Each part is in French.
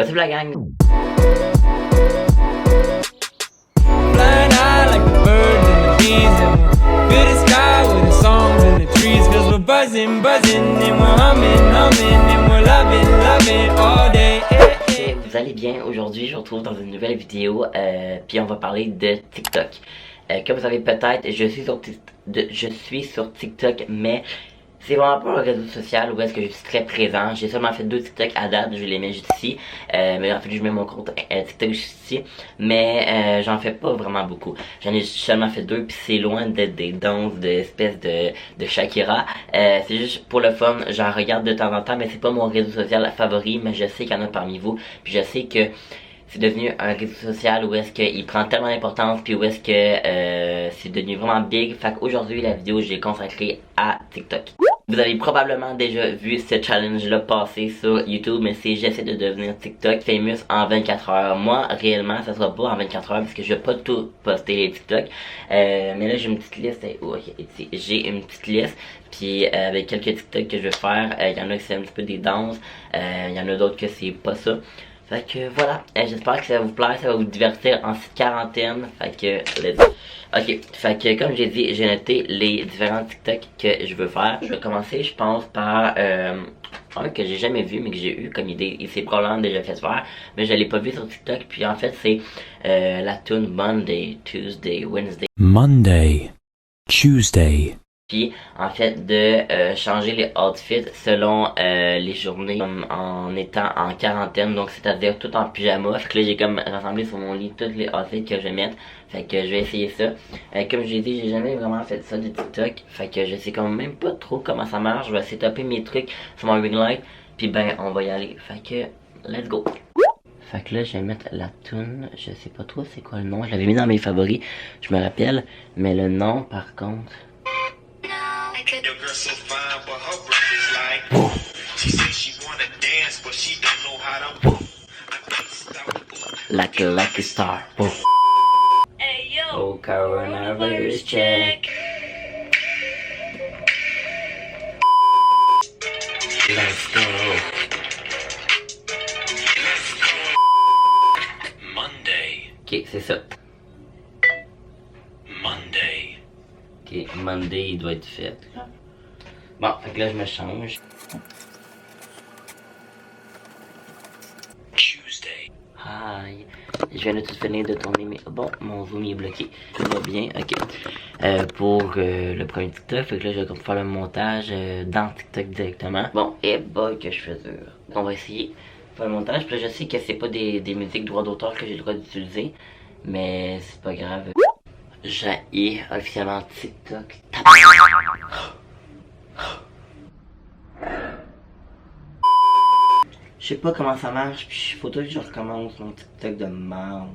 What's up la gang? Vous allez bien? Aujourd'hui je vous retrouve dans une nouvelle vidéo puis on va parler de TikTok. Comme vous savez peut-être, je suis sur TikTok, mais c'est vraiment pas un réseau social où est-ce que je suis très présent. J'ai seulement fait 2 TikTok à date, je les mets juste ici. Mais en fait je mets mon compte TikTok juste ici. Mais j'en fais pas vraiment beaucoup. J'en ai seulement fait 2 puis c'est loin d'être des danses d'espèces de Shakira. C'est juste pour le fun, j'en regarde de temps en temps, mais c'est pas mon réseau social favori. Mais je sais qu'il y en a parmi vous. Puis je sais que c'est devenu un réseau social où est-ce qu'il prend tellement d'importance, puis où est-ce que c'est devenu vraiment big. Fait qu'aujourd'hui la vidéo je l'ai consacrée à TikTok. Vous avez probablement déjà vu ce challenge là passer sur YouTube, mais c'est j'essaie de devenir TikTok famous en 24 heures. Moi réellement ça sera pas en 24 heures parce que je vais pas tout poster les TikTok. Mais là j'ai une petite liste, j'ai une petite liste. Puis avec quelques TikTok que je vais faire, il y en a qui c'est un petit peu des danses, il y en a d'autres que c'est pas ça. Fait que voilà, j'espère que ça va vous plaire, ça va vous divertir en cette quarantaine. Fait que let's go. Ok, fait que comme j'ai dit, j'ai noté les différents TikTok que je veux faire. Je vais commencer, je pense, par un que j'ai jamais vu mais que j'ai eu comme idée. Il s'est probablement déjà fait faire, mais je l'ai pas vu sur TikTok. Puis en fait c'est la tune Monday, Tuesday, Wednesday. Monday, Tuesday. Puis en fait de changer les outfits selon les journées comme en étant en quarantaine, donc c'est-à-dire tout en pyjama. Fait que là j'ai comme rassemblé sur mon lit tous les outfits que je vais mettre. Fait que je vais essayer ça. Comme j'ai dit, j'ai jamais vraiment fait ça de TikTok. Fait que je sais quand même pas trop comment ça marche. Je vais essayer de taper mes trucs sur mon ring light. Puis ben on va y aller. Fait que let's go. Fait que là je vais mettre la tune. Je sais pas trop c'est quoi le nom. Je l'avais mis dans mes favoris, je me rappelle. Mais le nom par contre. Your girl so fine, but her breath is like. She says she wanna dance, but she don't know how to. Like a lucky star. Hey yo. Oh, coronavirus check. Let's go. Monday. Ok, c'est ça. Monday. Ok, Monday il doit être fait. Bon, fait que là je me change. Tuesday. Hi. Je viens de tout finir de tourner mais bon, mon zoom il est bloqué. Tout va bien, ok. Pour le premier TikTok, fait que là je vais faire le montage dans TikTok directement. Bon, et boy que je fais dur. On va essayer de faire le montage. Puis là je sais que c'est pas des musiques droit d'auteur que j'ai le droit d'utiliser. Mais c'est pas grave. J'ai officiellement TikTok. Je sais pas comment ça marche, puis faut tout que je recommence mon TikTok de merde.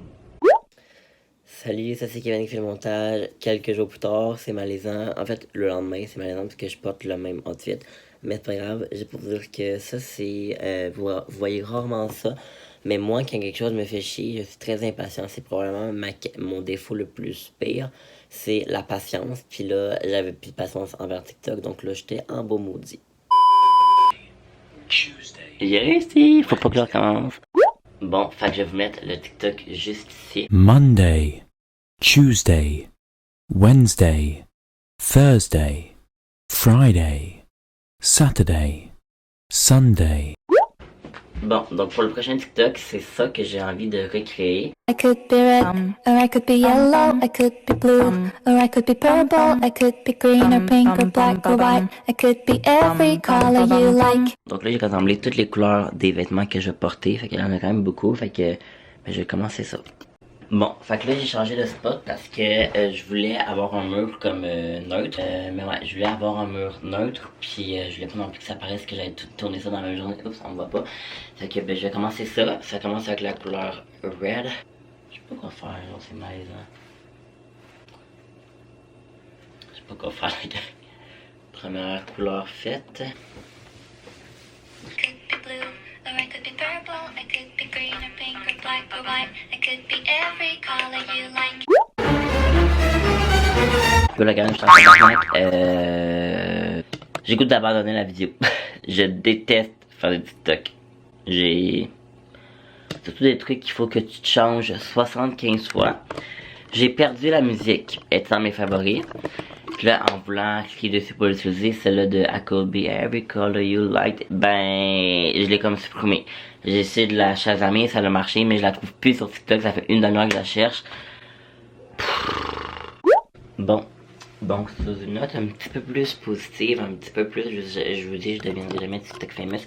Salut, ça c'est Kevin qui fait le montage. Quelques jours plus tard, c'est malaisant. En fait, le lendemain, c'est malaisant parce que je porte le même outfit. Mais c'est pas grave, j'ai pour dire que ça c'est... vous voyez rarement ça. Mais moi, quand quelque chose me fait chier, je suis très impatient. C'est probablement mon défaut le plus pire. C'est la patience. Puis là, j'avais plus de patience envers TikTok. Donc là, j'étais en beau maudit. Tuesday. J'ai réussi, faut pas que je recommence. Bon, fait que je vais vous mettre le TikTok juste ici. Monday, Tuesday, Wednesday, Thursday, Friday, Saturday, Sunday. Bon, donc pour le prochain TikTok, c'est ça que j'ai envie de recréer. I could be red, or I could be yellow, I could be blue, or I could be purple, I could be green or pink or black or white, I could be every color you like. Donc là, j'ai rassemblé toutes les couleurs des vêtements que je vais porter, fait qu'il y en a quand même beaucoup, fait que ben, je vais commencer ça. Bon, fait que là j'ai changé de spot parce que je voulais avoir un mur comme neutre. Mais ouais, je voulais avoir un mur neutre. Puis je voulais pas non plus que ça paraisse que j'allais tout tourner ça dans la même journée. Oups, on voit pas. Fait que ben, je vais commencer ça. Ça commence avec la couleur red. Je sais pas quoi faire, genre c'est malaisant. Je sais pas quoi faire avec la première couleur faite. I could be purple, I could be green or pink or black or white, I could be every color you like. La gang, je suis en train j'ai goût d'abandonner la vidéo. Je déteste faire des TikTok. C'est tout des trucs qu'il faut que tu te changes 75 fois. J'ai perdu la musique, étant mes favoris. Puis là, en voulant cliquer dessus pour l'utiliser, celle-là de I could be every color you like, ben, je l'ai comme supprimé. J'ai essayé de la chasamer, ça a marché, mais je la trouve plus sur TikTok, ça fait une demi-heure que je la cherche. Bon, sur une note un petit peu plus positive, un petit peu plus, je vous dis, je deviendrai jamais TikTok famous.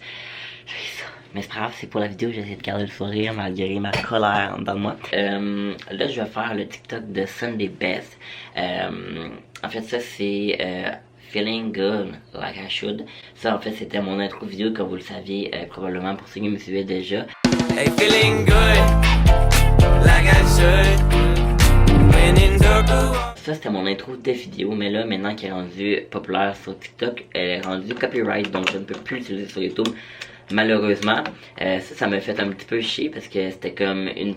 J'ai ça. Mais c'est pas grave, c'est pour la vidéo, j'essaie de garder le sourire malgré ma colère dans moi. Là, je vais faire le TikTok de Sunday Best. En fait, ça, c'est Feeling Good Like I Should. Ça, en fait, c'était mon intro vidéo, comme vous le saviez, probablement pour ceux qui me suivaient déjà. Hey, feeling good, like I should. When in dark. Ça, c'était mon intro de vidéo, mais là, maintenant qu'elle est rendue populaire sur TikTok, elle est rendue copyright, donc je ne peux plus l'utiliser sur YouTube. Malheureusement, ça m'a fait un petit peu chier parce que c'était comme une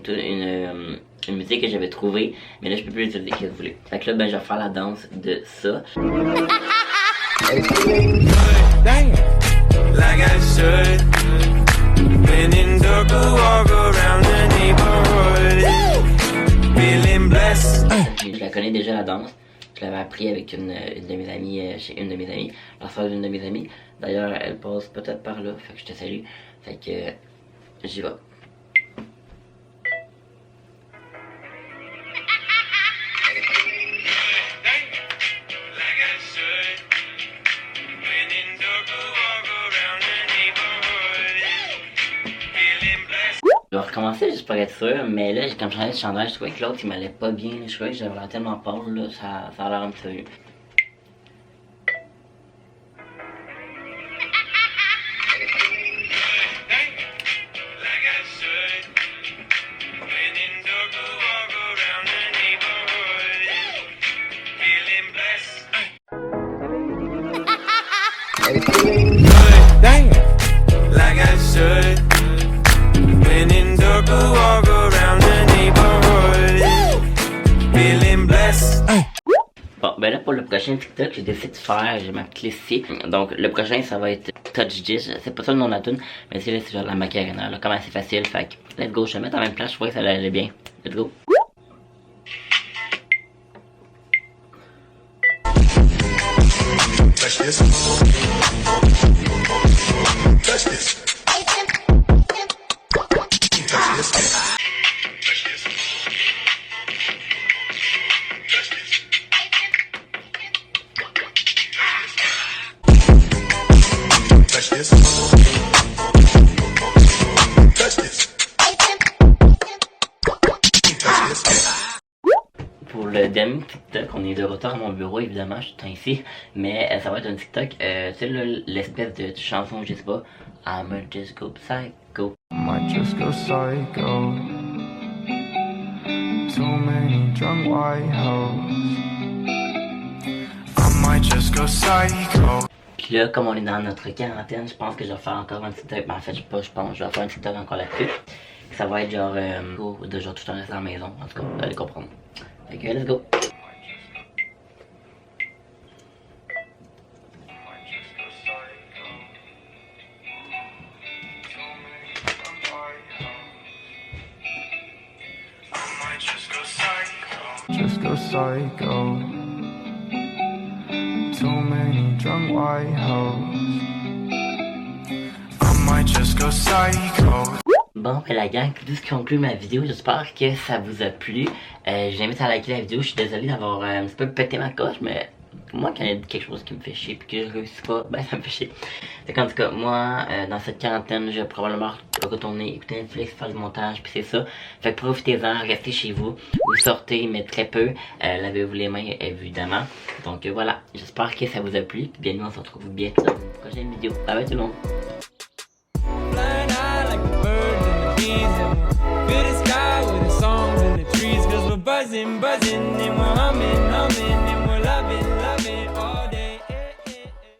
musique que j'avais trouvée, mais là je peux plus l'utiliser que vous voulez. Fait que là, ben je vais faire la danse de ça. Je la connais déjà la danse. Je l'avais appris avec une de mes amies, chez une de mes amies, la soeur d'une de mes amies. D'ailleurs, elle passe peut-être par là, fait que je te salue. Fait que j'y vais. Je vais recommencer juste pour être sûr, mais là, comme je changeais de chandail, je trouvais que l'autre il m'allait pas bien. Je trouvais que j'avais l'air tellement pâle, là, ça a l'air un petit peu mieux. Bon, ben là pour le prochain TikTok, j'ai décidé de faire, j'ai ma petite liste ici. Donc le prochain ça va être Touch Dish, c'est pas ça le nom de la tune, mais c'est genre de la Macarena, là, comme assez facile, fait que let's go, je vais mettre en même place, je crois que ça allait bien. Let's go. Touch this. Touch this. Pour le dernier TikTok, on est de retour à mon bureau, évidemment, je suis ici, mais ça va être un TikTok, c'est l'espèce de chanson, je sais pas, I might just go psycho. Might just go psycho. Too many drunk white hoes. I might just go psycho. Puis là, comme on est dans notre quarantaine, je pense que je vais faire encore un TikTok, mais en fait, je pense, je vais faire un TikTok encore là-dessus. Ça va être genre, de genre tout le temps rester à la maison, en tout cas, vous allez comprendre. Fait que, let's go! Just go psycho. Too many drunk white hoes. I might just go psycho. Bon, ben la gang, tout ce qui conclut ma vidéo, j'espère que ça vous a plu. J'invite à liker la vidéo, je suis désolé d'avoir un petit peu pété ma coche, mais moi quand il y a quelque chose qui me fait chier puis que je réussis pas, ben ça me fait chier. Fait qu'en tout cas, moi, dans cette quarantaine, je vais probablement retourner écouter Netflix, faire du montage, puis c'est ça. Fait que profitez-en, restez chez vous, ou sortez, mais très peu. Lavez-vous les mains, évidemment. Donc voilà, j'espère que ça vous a plu, puis bien nous on se retrouve bientôt dans une prochaine vidéo. Bye bye tout le monde! Feel the sky with the songs and the trees, 'cause we're buzzing, and we're humming.